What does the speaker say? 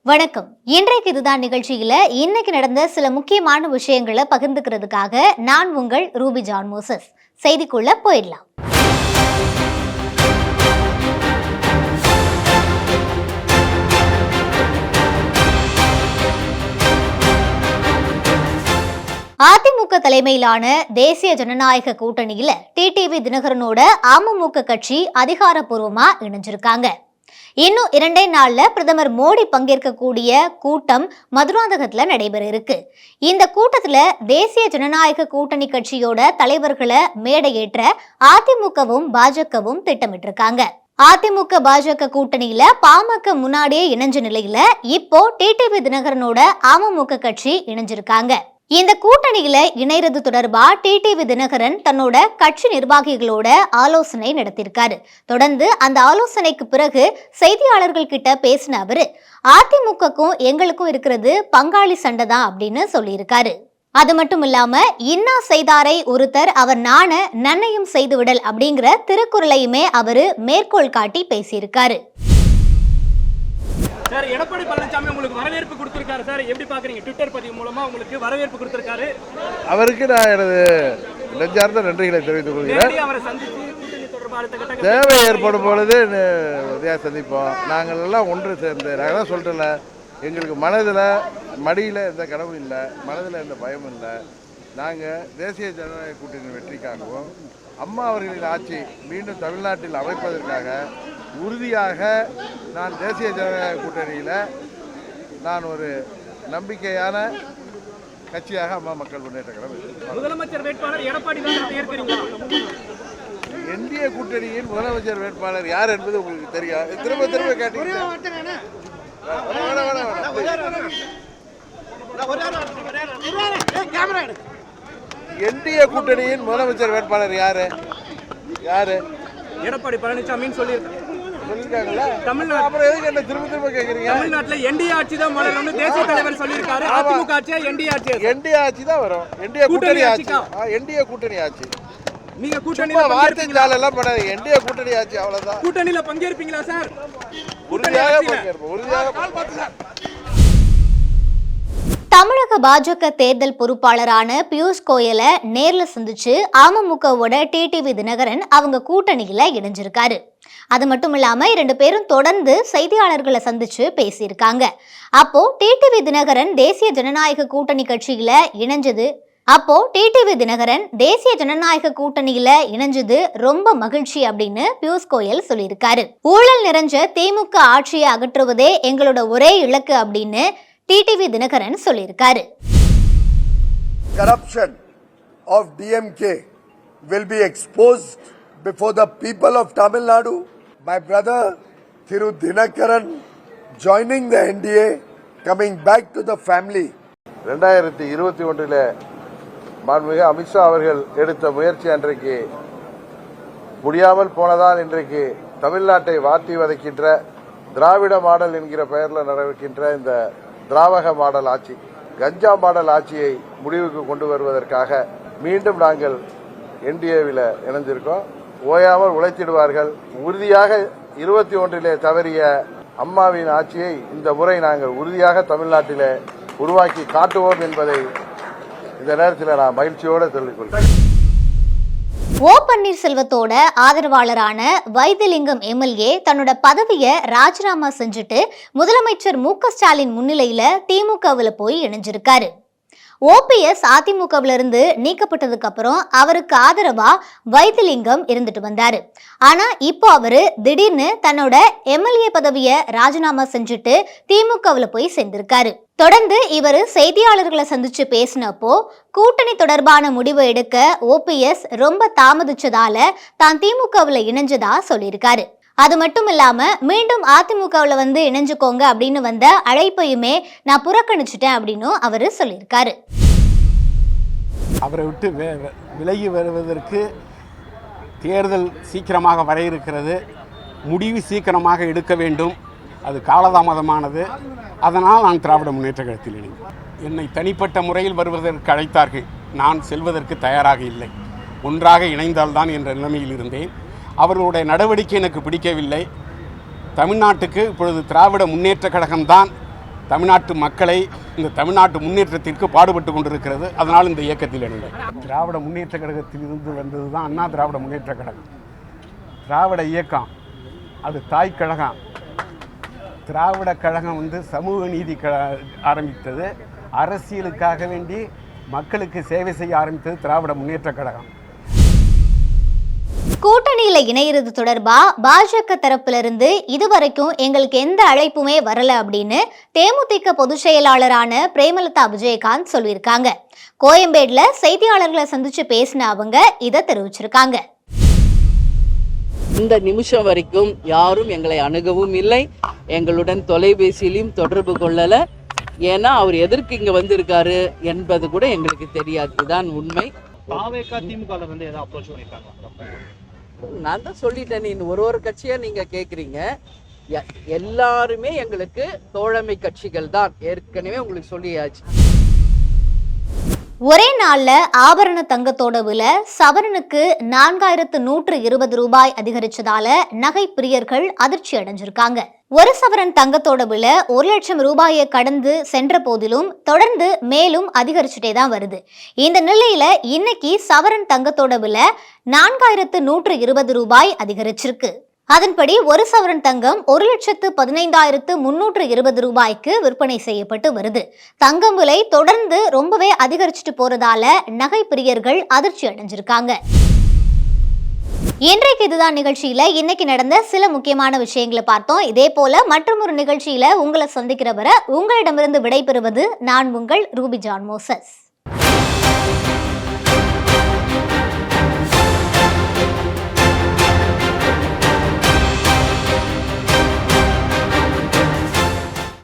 வணக்கம். இன்றைக்கு இதுதான் நிகழ்ச்சியில இன்னைக்கு நடந்த சில முக்கியமான விஷயங்களை பகிர்ந்துக்கிறதுக்காக நான் உங்கள் ரூபி ஜான் மோசஸ். செய்திக்குள்ள போயிடலாம். அதிமுக தலைமையிலான தேசிய ஜனநாயக கூட்டணியில டிடிவி தினகரனோட அமமுக கட்சி அதிகாரப்பூர்வமா இணைஞ்சிருக்காங்க. இன்னும் 2 நாள்ல பிரதமர் மோடி பங்கேற்கக்கூடிய கூட்டம் மதுராந்தகத்துல நடைபெற இருக்கு. இந்த கூட்டத்துல தேசிய ஜனநாயக கூட்டணி கட்சியோட தலைவர்களை மேடையேற்ற அதிமுகவும் பாஜகவும் திட்டமிட்டிருக்காங்க. அதிமுக பாஜக கூட்டணியில பாமக முன்னாடியே இணைஞ்ச நிலையில இப்போ டிடிவி தினகரனோட அமமுக கட்சி இணைஞ்சிருக்காங்க. இந்த கூட்டணியில இணைறது தொடர்பா டிடிவி தினகரன் தன்னோட கட்சி நிர்வாகிகளோட ஆலோசனை நடத்தியிருக்காரு. தொடர்ந்து அந்த ஆலோசனைக்கு பிறகு செய்தியாளர்கள் கிட்ட பேசின அவரு, அதிமுகக்கும் எங்களுக்கும் இருக்கிறது பங்காளி சண்டை தான் அப்படின்னு சொல்லியிருக்காரு. அது மட்டும் இல்லாம இன்னா செய்தாரை ஒருத்தர் அவர் நாண நன்னையும் செய்து விடல் அப்படிங்கிற திருக்குறளையுமே அவரு மேற்கோள் காட்டி பேசியிருக்காரு. சார், எடப்பாடி பழனிசாமி உங்களுக்கு வரவேற்பு கொடுத்திருக்காரு சார், எப்படி பாக்குறீங்க? ட்விட்டர் பதிவு மூலமா உங்களுக்கு வரவேற்பு கொடுத்திருக்காரு. அவருக்கு நான் எனது நெஞ்சார்ந்த நன்றிகளை தெரிவித்துக் கொள்கிறேன். அவரை சந்தித்து கூட்டணி தொடர்பாக தேவை ஏற்படும் பொழுது சந்திப்போம். நாங்கள் எல்லாம் ஒன்று சேர்ந்து நாங்கள் தான் சொல்லிட்டல, எங்களுக்கு மனதில் மடியில் எந்த கனவும் இல்லை, மனதில் எந்த பயமும் இல்லை. நாங்கள் தேசிய ஜனநாயக கூட்டணி வெற்றிக்காகவும் அம்மா அவர்களின் ஆட்சி மீண்டும் தமிழ்நாட்டில் அமைப்பதற்காக உறுதியாக நான் தேசிய ஜனநாயக கூட்டணியில் நான் ஒரு நம்பிக்கையான கட்சியாக அம்மா மக்கள் முன்னேற்ற கழகம் முதலமைச்சர் வேட்பாளர் எடப்பாடி இந்திய கூட்டணியின் முதலமைச்சர் வேட்பாளர் யார் என்பது உங்களுக்கு தெரியும். திரும்ப திரும்ப கேட்டீங்க. என்டிஏ கூட்டணியின் முதலமைச்சர் வேட்பாளர் யாரு? எடப்பாடி பழனிசாமின்னு சொல்லியிருக்காங்க. தமிழ்நாடு அப்புறம் எதுக்கு என்ன திரும்ப திரும்ப கேக்குறீங்க? தமிழ்நாட்டில் என்டிஏ ஆட்சி தான் மலரும்னு தேசிய தலைவர் சொல்லியிருக்காரு. அதிமுக ஆட்சியா என்டிஏ ஆட்சியா? என்டிஏ ஆட்சி தான் வரும். என்டிஏ கூட்டணி ஆட்சி. என்டிஏ கூட்டணி ஆட்சி. நீங்க கூட்டணியில வார்த்தையால எல்லாம் பண்ணாது. என்டிஏ கூட்டணி ஆட்சி அவ்வளவுதான். கூட்டணியில பங்கேற்பீங்களா சார்? உறுதியாக பங்கேற்போம். உறுதியாக. தமிழக பாஜக தேர்தல் பொறுப்பாளரான பியூஷ் கோயலை நேர்ல சந்திச்சு அமமுகவோட டிடிவி தினகரன் அவங்க கூட்டணியில இணைஞ்சிருக்காரு. அது மட்டும் இல்லாம 2 பேரும் தொடர்ந்து செய்தியாளர்களை சந்திச்சு பேசியிருக்காங்க. அப்போ டிடிவி தினகரன் தேசிய ஜனநாயக கூட்டணி கட்சியில இணைஞ்சது ரொம்ப மகிழ்ச்சி அப்படின்னு பியூஷ் கோயல் சொல்லியிருக்காரு. ஊழல் நிறைஞ்ச திமுக ஆட்சியை அகற்றுவதே எங்களோட ஒரே இலக்கு அப்படின்னு டிடிவி தினகரன் சொல்லியிருக்காரு. Corruption of DMK will be exposed before the people of Tamil Nadu. My brother Thiru Dinakaran joining the NDA, coming back to the family. 2021 மாண்புமிகு அமித்ஷா அவர்கள் எடுத்த முயற்சி அன்றைக்கு முடியாமல் போனதால் இன்றைக்கு தமிழ்நாட்டை வாட்டி வதைக்கின்ற திராவிட மாடல் என்கிற பெயரில் நடக்கின்ற இந்த திராவக மாடல் ஆட்சி, கஞ்சா மாடல் ஆட்சியை முடிவுக்கு கொண்டு வருவதற்காக மீண்டும் நாங்கள் என்டிஏவில் இணைந்திருக்கோம். ஓயாமல் உழைத்திடுவார்கள். உறுதியாக 21 தவறிய அம்மாவின் ஆட்சியை இந்த முறை நாங்கள் உறுதியாக தமிழ்நாட்டிலே உருவாக்கி காட்டுவோம் என்பதை இந்த நேரத்தில் நான் மகிழ்ச்சியோடு சொல்லிக் கொள்கிறேன். ஓ பன்னீர்செல்வத்தோட ஆதரவாளரான வைத்திலிங்கம் எம்எல்ஏ தன்னோட பதவியை ராஜினாமா செஞ்சுட்டு முதலமைச்சர் மு.க. ஸ்டாலின் முன்னிலையில திமுகவில் போய் இணைஞ்சிருக்காரு. ஓபிஎஸ் அதிமுகவில இருந்து நீக்கப்பட்டதுக்கு அப்புறம் அவருக்கு ஆதரவா வைத்திலிங்கம் இருந்துட்டு வந்தாரு. ஆனா இப்போ அவரு திடீர்னு தன்னோட எம்எல்ஏ பதவியை ராஜினாமா செஞ்சுட்டு திமுகவில் போய் சேர்ந்திருக்காரு. தொடர்ந்து இவர் செய்தியாளர்களை சந்திச்சு பேசினப்போ கூட்டணி தொடர்பான முடிவை எடுக்க ஓபிஎஸ் ரொம்ப தாமதிச்சதால தான் திமுகவில் இணைஞ்சதா சொல்லியிருக்காரு. அது மட்டும் இல்லாம மீண்டும் அதிமுகவில் வந்து இணைஞ்சுக்கோங்க அப்படின்னு வந்த அழைப்பையுமே நான் புறக்கணிச்சுட்டேன் அப்படின்னு அவரு சொல்லியிருக்காரு. அவரை விட்டு விலகி வருவதற்கு தேர்தல் சீக்கிரமாக வர இருக்கிறது. முடிவு சீக்கிரமாக எடுக்க வேண்டும். அது காலதாமதமானது. அதனால் நான் திராவிட முன்னேற்ற கழகத்தில் இணைந்தேன். என்னை தனிப்பட்ட முறையில் வருவதற்கு அழைத்தார்கள். நான் செல்வதற்கு தயாராக இல்லை. ஒன்றாக இணைந்தால்தான் என்ற நிலைமையில் இருந்தேன். அவர்களுடைய நடவடிக்கை எனக்கு பிடிக்கவில்லை. தமிழ்நாட்டுக்கு இப்பொழுது திராவிட முன்னேற்ற கழகம்தான் தமிழ்நாட்டு மக்களை இந்த தமிழ்நாட்டு முன்னேற்றத்திற்கு பாடுபட்டு கொண்டிருக்கிறது. அதனால் இந்த இயக்கத்தில் இணைந்தேன். திராவிட முன்னேற்ற கழகத்தில் இருந்து வந்தது தான் அண்ணா திராவிட முன்னேற்ற கழகம். திராவிட இயக்கம் அது தாய் கழகம். திராவிட கழகம் சமூக நீதி ஆரம்பித்தது, அரசியலுக்காக வேண்டி மக்களுக்கு சேவை செய்ய ஆரம்பித்தது திராவிட முன்னேற்ற கழகம். கூட்டணியில இணையிறது தொடர்பா பாஜக தரப்பிலிருந்து இதுவரைக்கும் எங்களுக்கு எந்த அழைப்புமே வரல அப்படின்னு தேமுதிக பொதுச் செயலாளரான பிரேமலதா விஜயகாந்த் சொல்லியிருக்காங்க. கோயம்பேடுல செய்தியாளர்களை சந்திச்சு பேசின அவங்க இதை தெரிவிச்சிருக்காங்க. இந்த நிமிஷம் வரைக்கும் யாரும் எங்களை அணுகவும் இல்லை, எங்களுடன் தொலைபேசியிலையும் தொடர்பு கொள்ளல. ஏன்னா அவர் எதற்கு இங்க வந்திருக்காரு என்பது கூட எங்களுக்கு தெரியாது. இதுதான் உண்மை. நான் தான் சொல்லிட்டேன், ஒரு கட்சியா நீங்க கேக்குறீங்க. எல்லாருமே எங்களுக்கு தோழமை கட்சிகள் தான், ஏற்கனவே உங்களுக்கு சொல்லியாச்சு. ஒரே நாள்ல ஆபரண தங்கத்தோட விலை சவரனுக்கு 4120 ரூபாய் அதிகரிச்சதால நகை பிரியர்கள் அதிர்ச்சி அடைஞ்சிருக்காங்க. ஒரு சவரன் தங்கத்தோட விலை 1 லட்சம் ரூபாயை கடந்து சென்ற போதிலும் தொடர்ந்து மேலும் அதிகரிச்சுட்டே தான் வருது. இந்த நிலையில இன்னைக்கு சவரன் தங்கத்தோட விலை 4120 ரூபாய் அதிகரிச்சிருக்கு. அதன்படி ஒரு சவரன் தங்கம் 1,15,320 ரூபாய்க்கு விற்பனை செய்யப்பட்டு வருது. தங்கம் விலை தொடர்ந்து ரொம்பவே அதிகரிச்சுட்டு போறதால நகை பிரியர்கள் அதிர்ச்சி அடைஞ்சிருக்காங்க. இன்றைக்கு இதுதான் நிகழ்ச்சியில இன்னைக்கு நடந்த சில முக்கியமான விஷயங்களை பார்த்தோம். இதே போல மற்றொரு நிகழ்ச்சியில உங்களை சந்திக்கிற வரை உங்களிடமிருந்து விடைபெறுவது நான் உங்கள் ரூபி ஜான் மோசஸ்.